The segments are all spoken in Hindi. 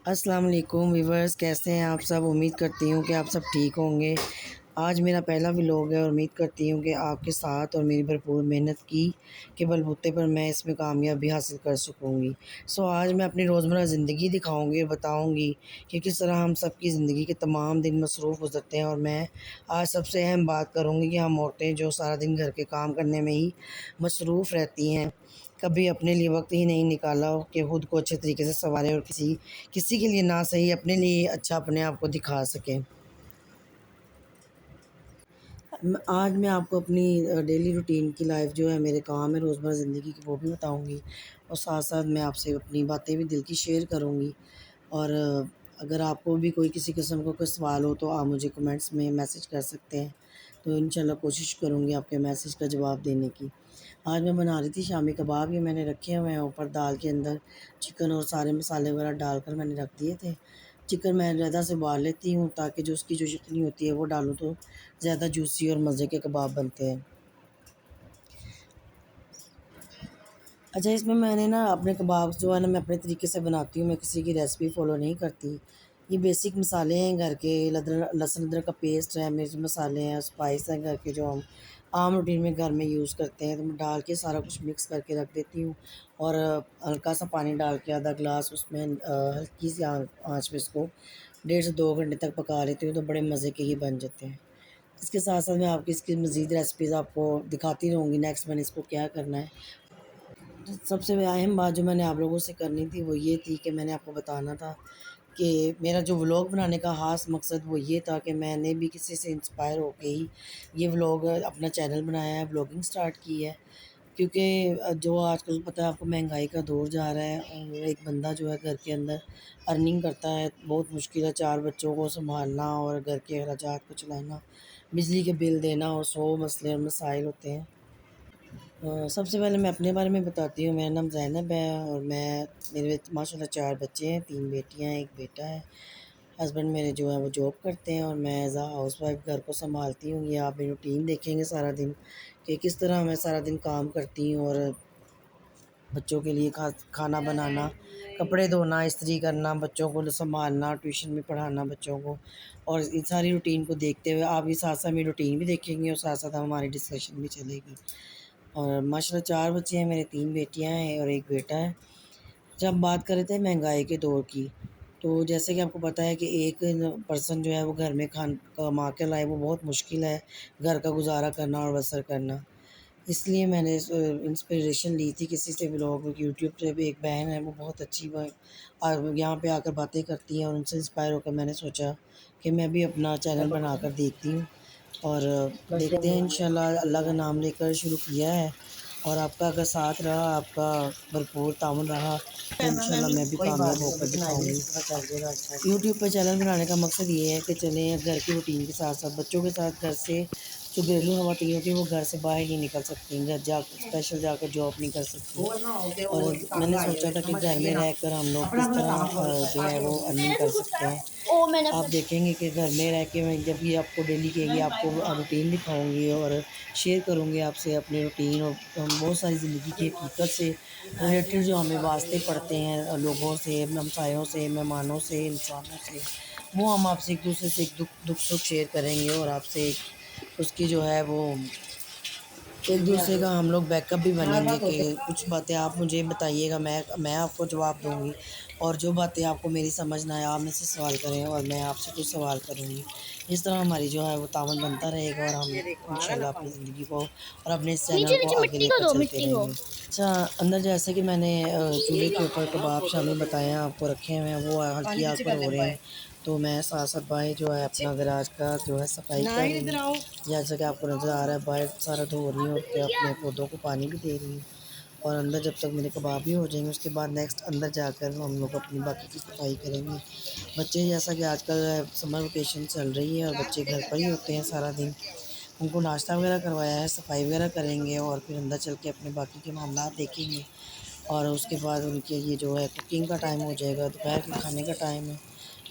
अस्सलाम वालेकुम व्यूवर्स, कैसे हैं आप सब। उम्मीद करती हूँ कि आप सब ठीक होंगे। आज मेरा पहला व्लॉग है और उम्मीद करती हूँ कि आपके साथ और मेरी भरपूर मेहनत की के बलबूते पर मैं इसमें कामयाबी हासिल कर सकूँगी। आज मैं अपनी रोज़मर्रा ज़िंदगी दिखाऊँगी और बताऊँगी कि किस तरह हम सब की ज़िंदगी के तमाम दिन मसरूफ़ गुज़रते हैं। और मैं आज सबसे अहम बात करूँगी कि हम औरतें जो सारा दिन घर के काम करने में ही मसरूफ़ रहती हैं, कभी अपने लिए वक्त ही नहीं निकाला कि खुद को अच्छे तरीके से सँवारें और किसी किसी के लिए ना सही अपने लिए अच्छा अपने आप को दिखा सकें। आज मैं आपको अपनी डेली रूटीन की लाइफ जो है, मेरे काम है रोज़मर्रा ज़िंदगी की, वो भी बताऊंगी और साथ साथ मैं आपसे अपनी बातें भी दिल की शेयर करूंगी। और अगर आपको भी कोई किसी किस्म का कोई सवाल हो तो आप मुझे कमेंट्स में मैसेज कर सकते हैं, तो इंशाल्लाह कोशिश करूंगी आपके मैसेज का जवाब देने की। आज मैं बना रही थी शामी कबाब। ये मैंने रखे हुए हैं ऊपर दाल के अंदर, चिकन और सारे मसाले वगैरह डालकर मैंने रख दिए थे। चिकन मैं ज़्यादा से उबाल लेती हूँ ताकि जो उसकी जो चिकनी होती है वो डालूँ तो ज़्यादा जूसी और मज़े के कबाब बनते हैं। अच्छा, इसमें मैंने ना अपने कबाब जो है ना, मैं अपने तरीके से बनाती हूँ, मैं किसी की रेसिपी फ़ॉलो नहीं करती। ये बेसिक मसाले हैं घर के, लहसुन अदरक का पेस्ट है, मिर्च मसाले हैं, स्पाइस हैं घर के जो हम आम रूटीन में घर में यूज़ करते हैं, तो मैं डाल के सारा कुछ मिक्स करके रख देती हूँ। और हल्का सा पानी डाल के आधा गिलास उसमें हल्की सी आँच पे इसको 1.5 से 2 घंटे तक पका लेती हूँ, तो बड़े मज़े के ये बन जाते हैं। इसके साथ साथ मैं आपकी इसकी मज़ीद रेसिपीज़ आपको दिखाती रहूँगी। नेक्स्ट मैंने इसको क्या करना है। सबसे अहम बात जो मैंने आप लोगों से करनी थी वो ये थी कि मैंने आपको बताना था कि मेरा जो व्लॉग बनाने का ख़ास मकसद वो ये था कि मैंने भी किसी से इंस्पायर होके ही ये व्लॉग अपना चैनल बनाया है, व्लॉगिंग स्टार्ट की है। क्योंकि जो आजकल पता है आपको, महंगाई का दौर जा रहा है और एक बंदा जो है घर के अंदर अर्निंग करता है बहुत मुश्किल है। 4 बच्चों को संभालना और घर के अखराजात को चलाना, बिजली के बिल देना और 100 मसले और मसाइल होते हैं। सबसे पहले मैं अपने बारे में बताती हूँ। मेरा नाम ज़ैनब है और मेरे माशाल्लाह 4 बच्चे हैं, 3 बेटियाँ हैं, 1 बेटा है। हस्बैंड मेरे जो हैं वो जॉब करते हैं और मैं एज़ अ हाउसवाइफ घर को सँभालती हूँ। ये आप मेरी रूटीन देखेंगे सारा दिन कि किस तरह मैं सारा दिन काम करती हूँ। और बच्चों के लिए खाना बनाना, कपड़े धोना, इस्त्री करना, बच्चों को सँभालना, ट्यूशन में पढ़ाना बच्चों को। और इन सारी रूटीन को देखते हुए आप भी साथ साथ मेरी रूटीन भी देखेंगे और साथ साथ हमारी डिस्कशन भी चलेगी। और माशाल्लाह 4 बच्चे हैं मेरे, 3 बेटियाँ हैं और 1 बेटा है। जब बात कर रहे थे महंगाई के दौर की, तो जैसे कि आपको पता है कि एक पर्सन जो है वो घर में कमा के लाए वो बहुत मुश्किल है, घर का गुज़ारा करना और बसर करना। इसलिए मैंने इंस्पिरेशन ली थी किसी से, व्लॉग यूट्यूब पे भी एक बहन है वो बहुत अच्छी यहाँ पे आकर बातें करती हैं, और उनसे इंस्पायर होकर मैंने सोचा कि मैं भी अपना चैनल बनाकर देखती हूँ। और देखते हैं इंशाल्लाह, अल्लाह का नाम लेकर शुरू किया है। और आपका अगर साथ रहा, आपका भरपूर ताउन रहा, तो इंशाल्लाह मैं भी कामयाब होकर दिखाऊंगी। यूट्यूब पर चैनल बनाने का मकसद ये है कि चलें घर की रूटीन के साथ साथ बच्चों के साथ, घर से जो घरेलू खवातीन होती हैं वो घर से बाहर नहीं निकल सकती, घर जा स्पेशल जाकर जॉब नहीं कर सकती। और मैंने सोचा था कि घर में रहकर हम लोग किस तरह जो है वो अर्निंग कर सकते हैं। आप देखेंगे कि घर में रह के मैं जब भी आपको डेली के लिए आपको रूटीन दिखाऊंगी और शेयर करूंगी आपसे अपनी रूटीन, और बहुत सारी ज़िंदगी की हकीकत से रिलेटेड जो हमें वास्ते पड़ते हैं लोगों से, हमसायों से, मेहमानों से, इंसानों से, वो हम आपसे एक दूसरे से एक दुख दुख सुख शेयर करेंगे। और आपसे उसकी जो है वो एक दूसरे का हम लोग बैकअप भी बनेंगे कि कुछ बातें आप मुझे बताइएगा, मैं आपको जवाब दूंगी। और जो बातें आपको मेरी समझ ना आए आप मुझसे सवाल करें और मैं आपसे कुछ सवाल करूंगी। इस तरह हमारी जो है वो तावन बनता रहेगा और हम इंशाल्लाह अपनी ज़िंदगी को और अपने इस चैनल नीचे को नीचे आगे मिट्टी को लेकर दो, चलते मिट्टी को। रहेंगे। अच्छा, अंदर जैसे कि मैंने चूल्हे के ऊपर कबाब शामी बताए हैं आपको, रखे हुए हैं, वो हल्की आग पर हो रहे हैं। तो मैं साथ साथ बाहर जो है अपना गैराज का जो है सफाई कर रही हूँ। जैसा कि आपको नज़र आ रहा है, बाहर सारा धो रही हूँ और के अपने पौधों को पानी भी दे रही हूँ। और अंदर जब तक मेरे कबाब भी हो जाएंगे उसके बाद नेक्स्ट अंदर जाकर हम लोग अपनी बाकी की सफाई करेंगे। बच्चे जैसा कि आजकल समर वेकेशन चल रही है और बच्चे घर पर ही होते हैं सारा दिन, उनको नाश्ता वगैरह करवाया है, सफाई वगैरह करेंगे और फिर अंदर चल के अपने बाकी के मामला देखेंगे। और उसके बाद उनके ये जो है कुकिंग का टाइम हो जाएगा, दोपहर के खाने का टाइम है।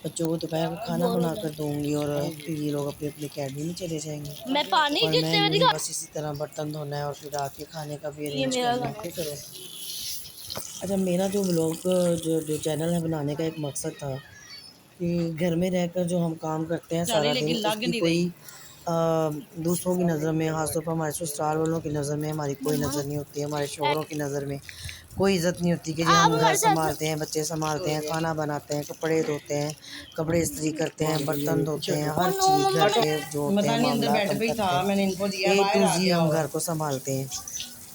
बच्चों को दोपहर का खाना बोर हो बनाकर जाए। दूँगी और फिर ये लोग अपनी अपनी अकेडमी में चले जाएँगे। मैं पानी और मैं जितने में यूँ ही दिखा। बस इसी तरह बर्तन धोना है और फिर रात के खाने का भी ये अरेंज मेरा करना लो। है। क्या करो? अच्छा, मेरा जो ब्लॉग जो जो चैनल है बनाने का एक मकसद था कि घर में रहकर जो हम काम करते हैं सारा दिन उसकी कोई अ, दूसरों की नज़र में, ख़ासतौर पर हमारे ससुराल वालों की नज़र में हमारी कोई नज़र नहीं होती है, हमारे शौहरों की नज़र में कोई इज़्ज़त नहीं होती कि जी हम घर संभालते हैं, बच्चे संभालते हैं, खाना बनाते हैं, कपड़े धोते हैं, कपड़े इस्त्री करते हैं, बर्तन धोते हैं, हर चीज़ घर के जो होते हैं मामलात हम करते हैं, ए टू ज़ी हम घर को संभालते हैं।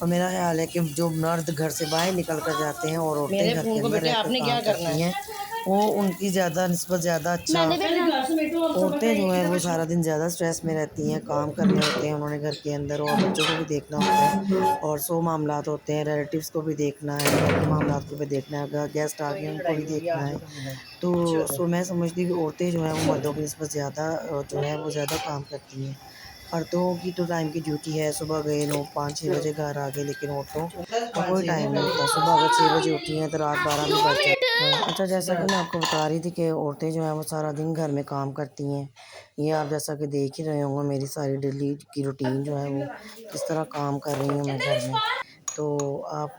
और मेरा ख़्याल है कि जो मर्द घर से बाहर निकल कर जाते हैं और औरतें घर के अंदर रहकर काम करती हैं, वो उनकी ज़्यादा निस्बत ज़्यादा अच्छा, औरतें जो हैं वो सारा दिन ज़्यादा स्ट्रेस में रहती हैं, काम करने होते हैं उन्होंने घर के अंदर और बच्चों को भी देखना होता है और 100 मामलात होते हैं, रिलेटिव्स को भी देखना है, घर के मामलात को भी देखना है, अगर गेस्ट आ गए उनको भी देखना है। तो मैं समझती हूँ कि औरतें जो हैं वो मर्दों की निस्बत ज़्यादा जो है वो ज़्यादा काम करती हैं। मर्दों की तो टाइम की ड्यूटी है, सुबह गए 9-5-6 बजे घर आ गए, लेकिन औरतों का कोई टाइम नहीं होता। सुबह अगर 6 बजे उठी हैं तो रात 12 भी बज जाती है। अच्छा, जैसा कि मैं आपको बता रही थी कि औरतें जो हैं वो सारा दिन घर में काम करती हैं। ये आप जैसा कि देख ही रहे होंगे मेरी सारी डेली की रूटीन जो है वो किस तरह काम कर रही हूँ मैं घर में। तो आप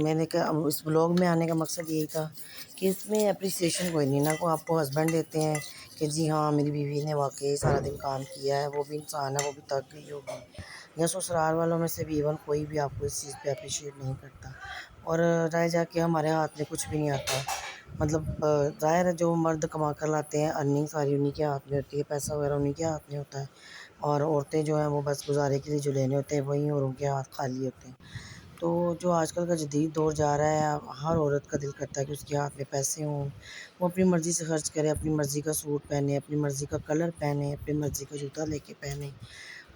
मैंने कहा अब इस ब्लॉग में आने का मकसद यही था कि इसमें एप्रिसिएशन कोई नहीं, ना को आपको हस्बैंड देते हैं कि जी हाँ मेरी बीवी ने वाकई सारा दिन काम किया है, वो भी इंसान है, वो भी थक गई होगी, या ससुराल वालों में से भी इवन कोई भी आपको इस चीज़ पे अप्रिशिएट नहीं करता। और रह जाके हमारे हाथ में कुछ भी नहीं आता, मतलब ज़ाहिर है जो मर्द कमा कर लाते हैं अर्निंग सारी उन्हीं के हाथ में होती है, पैसा वगैरह उन्हीं के हाथ में होता है और औरतें जो हैं वो बस गुजारे के लिए जो लेने होते हैं वहीं और उनके हाथ खाली होते हैं। तो जो आजकल का जदीद दौर जा रहा है, हर औरत का दिल करता है कि उसके हाथ में पैसे हों, वो अपनी मर्ज़ी से खर्च करे, अपनी मर्ज़ी का सूट पहने, अपनी मर्ज़ी का कलर पहने, अपनी मर्ज़ी का जूता लेके पहने।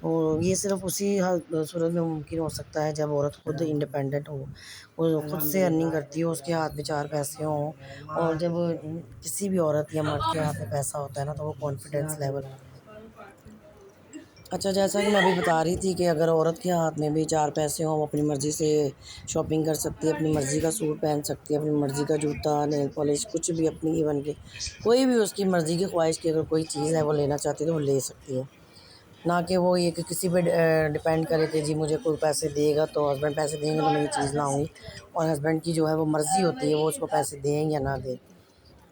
और ये सिर्फ़ उसी सूरत में मुमकिन हो सकता है जब औरत खुद इंडिपेंडेंट हो, वो खुद से अर्निंग करती हो, उसके हाथ में 4 पैसे हों। और जब किसी भी औरत या मर्द के हाथ में पैसा होता है ना तो वो कॉन्फिडेंस लेवल, अच्छा, जैसा कि मैं अभी बता रही थी कि अगर औरत के हाथ में भी 4 पैसे हों, वो अपनी मर्ज़ी से शॉपिंग कर सकती है, अपनी मर्ज़ी का सूट पहन सकती है, अपनी मर्ज़ी का जूता, नेल पॉलिश कुछ भी अपनी इवन के कोई भी उसकी मर्ज़ी की ख्वाहिश की अगर कोई चीज़ है वो लेना चाहती है तो वो ले सकती है। ना कि वो ये कि किसी पे डिपेंड करे कि जी मुझे कोई पैसे देगा तो हस्बैंड पैसे देंगे तो मैं ये चीज़ लाऊँगी, और हस्बैंड की जो है वो मर्ज़ी होती है वो उसको पैसे दें या ना दें।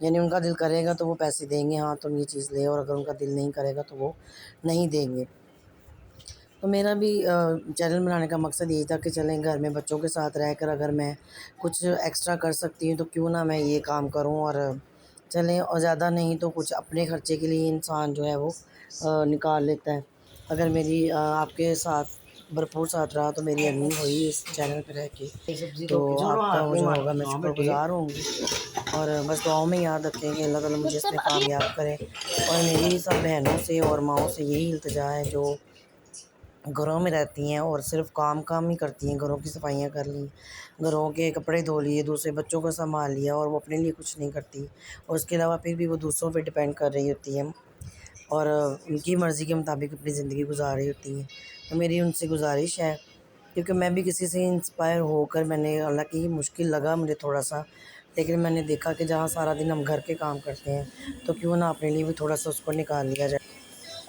यानी उनका दिल करेगा तो वो पैसे देंगे, हाँ तुम ये चीज़ ले, और अगर उनका दिल नहीं करेगा तो वो नहीं देंगे। तो मेरा भी चैनल बनाने का मकसद यही था कि चलें घर में बच्चों के साथ रहकर अगर मैं कुछ एक्स्ट्रा कर सकती हूँ तो क्यों ना मैं ये काम करूँ, और चलें, और ज़्यादा नहीं तो कुछ अपने खर्चे के लिए इंसान जो है वो निकाल लेता है। अगर मेरी आपके साथ भरपूर साथ रहा तो मेरी अर्निंग हुई इस चैनल पे रह के, तो आपका वो जो होगा मैं शुक्रगुज़ार होंगी। और बस दुआओं में याद रखें कि अल्लाह ताला मुझे इसमें कामयाब करे। और मेरी सब बहनों से और माँओं से यही इल्तिजा है जो घरों में रहती हैं और सिर्फ़ काम ही करती हैं, घरों की सफाइयाँ कर लीं, घरों के कपड़े धो लिए, दूसरे बच्चों को सँभाल लिया, और वो अपने लिए कुछ नहीं करती और उसके अलावा फिर भी वो दूसरों पे डिपेंड कर रही होती हैं और उनकी मर्ज़ी के मुताबिक अपनी ज़िंदगी गुज़ार रही होती हैं। तो मेरी उनसे गुज़ारिश है, क्योंकि मैं भी किसी से इंस्पायर होकर मैंने, हालाँकि मुश्किल लगा मुझे थोड़ा-सा, लेकिन मैंने देखा कि जहाँ सारा दिन हम घर के काम करते हैं, तो क्यों ना अपने लिए भी थोड़ा-सा उसको निकाल लिया जाए।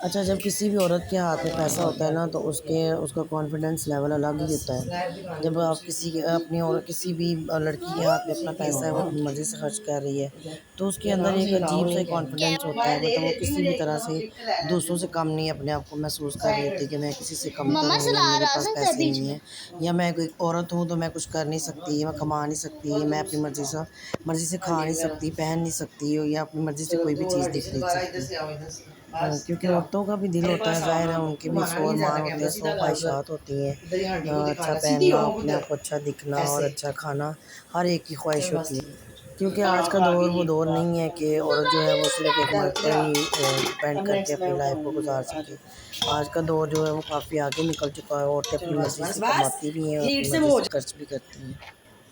अच्छा, जब किसी भी औरत के हाथ में पैसा होता है ना तो उसका कॉन्फिडेंस लेवल अलग ही होता है। जब आप किसी के अपनी और किसी भी लड़की के हाथ में अपना पैसा है, वो अपनी मर्ज़ी से खर्च कर रही है, तो उसके अंदर एक अजीब सा कॉन्फिडेंस होता है, मतलब वो किसी भी तरह से दूसरों से कम नहीं अपने आप को महसूस कर रही होती कि मैं किसी से कमतर हूँ या मेरे पास पैसे नहीं हैं, या मैं कोई औरत हूँ तो मैं कुछ कर नहीं सकती, मैं कमा नहीं सकती, मैं अपनी मर्ज़ी से खा नहीं सकती, पहन नहीं सकती, या अपनी मर्ज़ी से कोई भी चीज़ नहीं खरीद सकती। क्योंकि औरतों का भी दिल होता है, ज़ाहिर है उनके भी 100 अरमान होते हैं, 100 ख्वाहिशात होती हैं। अच्छा पहनना, अपने आप को अच्छा दिखना और अच्छा खाना, हर एक की ख्वाहिश होती है। क्योंकि आज का दौर वो दौर नहीं है कि औरत जो है वो सिर्फ़ एक मर्द पर ही डिपेंड करके अपनी लाइफ़ को गुज़ार सके। आज का दौर जो है वो काफ़ी आगे निकल चुका है, औरतें अपनी मर्ज़ी से कमाती भी हैं और अपनी मर्ज़ी से खर्च भी करती हैं।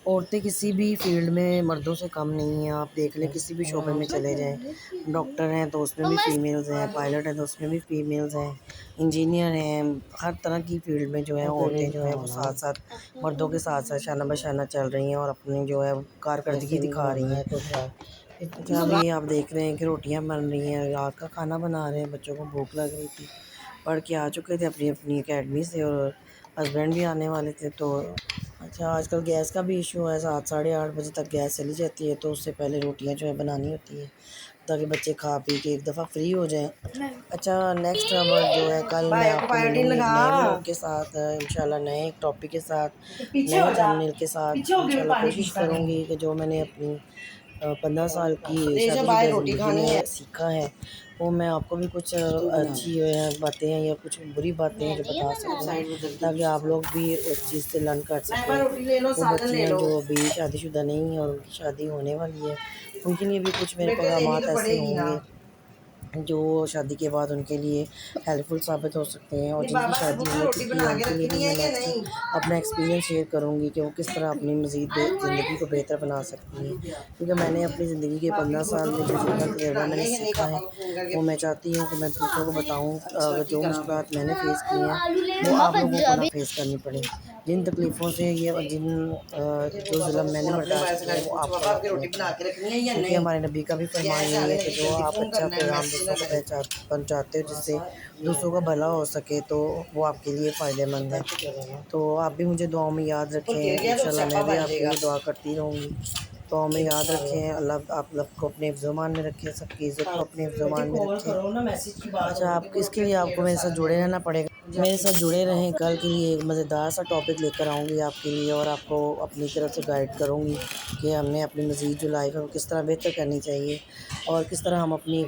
औरतें किसी भी फ़ील्ड में मर्दों से कम नहीं हैं, आप देख लें किसी भी शोबे में चले जाएँ, डॉक्टर हैं तो उसमें भी फ़ीमेल्स हैं, पायलट हैं तो उसमें भी फ़ीमेल्स हैं, इंजीनियर हैं, हर तरह की फ़ील्ड में जो है औरतें जो हैं वो साथ-साथ मर्दों के साथ-साथ शाना बशाना चल रही हैं और अपनी जो है कारकर्दगी दिखा रही हैं। अच्छा, अभी आप देख रहे हैं कि रोटियाँ बन रही हैं, रात का खाना बना रहे हैं, बच्चों को भूख लग रही थी, पढ़ के आ चुके थे अपनी-अपनी अकेडमी से और हस्बैंड भी आने वाले थे, तो अच्छा, आजकल गैस का भी इशू है, 7 साढ़े 8 बजे तक गैस चली जाती है, तो उससे पहले रोटियां जो है बनानी होती है ताकि बच्चे खा पी के एक दफ़ा फ्री हो जाएं। अच्छा, नेक्स्ट अब जो है कल मैं आपको मिलूँगी एक नए व्लॉग के साथ, इंशाल्लाह नए एक टॉपिक के साथ, नए थंबनेल के साथ। इंशाल्लाह कोशिश करूँगी कि जो मैंने अपनी 15 साल की शादी ज़िंदगी में सीखा है वो मैं आपको भी कुछ अच्छी बातें हैं या कुछ बुरी बातें हैं जो बता सकूँ, ताकि आप लोग भी उस चीज़ से लर्न कर सकें। वो बच्चियाँ जो अभी शादीशुदा नहीं हैं और उनकी शादी होने वाली है, उनके लिए भी कुछ मेरे पैगामात ऐसे होंगे जो शादी के बाद उनके लिए हेल्पफुल साबित हो सकते हैं, और जिनकी शादी हो चुकी है उनके लिए भी मैं नेक्स्ट अपना एक्सपीरियंस शेयर करूंगी कि वो किस तरह अपनी मज़ीद ज़िंदगी को बेहतर बना सकती हैं। क्योंकि मैंने अपनी ज़िंदगी के 15 साल में जो जीना तजुर्बा मैंने सीखा है वो मैं चाहती हूँ कि मैं दूसरों को बताऊँ, अगर जो मुश्किलात मैंने फ़ेस की हैं वो आप लोगों को ना फेस करनी पड़े। जिन तकलीफ़ों से ये जिन जो जुल्म मैंने बर्दाश्त किया है वो आपको ना करने पड़े। क्योंकि हमारे नबी का भी फरमान यही है कि जो आप अच्छा पैगाम दूसरों को पहुँचाते हो जिससे दूसरों का भला हो सके तो वो आपके लिए फ़ायदेमंद है। तो आप भी मुझे दुआओं में याद रखें, इंशाल्लाह मैं भी आपके लिए दुआ करती रहूँगी। दुआओं में याद रखें, अल्लाह आप लोग को अपने हिफ्ज़-ओ-मान में रखें, सबकी इज़्ज़त को अपने हिफ्ज़-ओ-मान में रखें। अच्छा, आप इसके लिए आपको मेरे साथ जुड़े रहना पड़ेगा। मेरे साथ जुड़े रहें, कल के लिए एक मज़ेदार सा टॉपिक लेकर आऊँगी आपके लिए और आपको अपनी तरफ से गाइड करूँगी कि हमें अपनी मज़ीद जो लाइफ है वो किस तरह बेहतर करनी चाहिए और किस तरह हम अपनी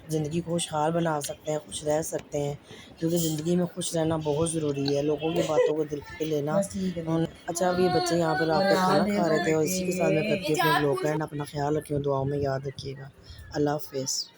ज़िंदगी को खुशहाल बना सकते हैं, खुश रह सकते हैं। क्योंकि ज़िंदगी में खुश रहना बहुत ज़रूरी है, लोगों की बातों को दिल पे लेना। अच्छा, अब ये बच्चे यहाँ पर आकर खाना खा रहे थे और इसी के साथ मैं करती हूँ अपने ब्लॉग का एंड। अपना ख्याल रखें, दुआओं में याद रखिएगा। अल्लाह हाफ़िज़।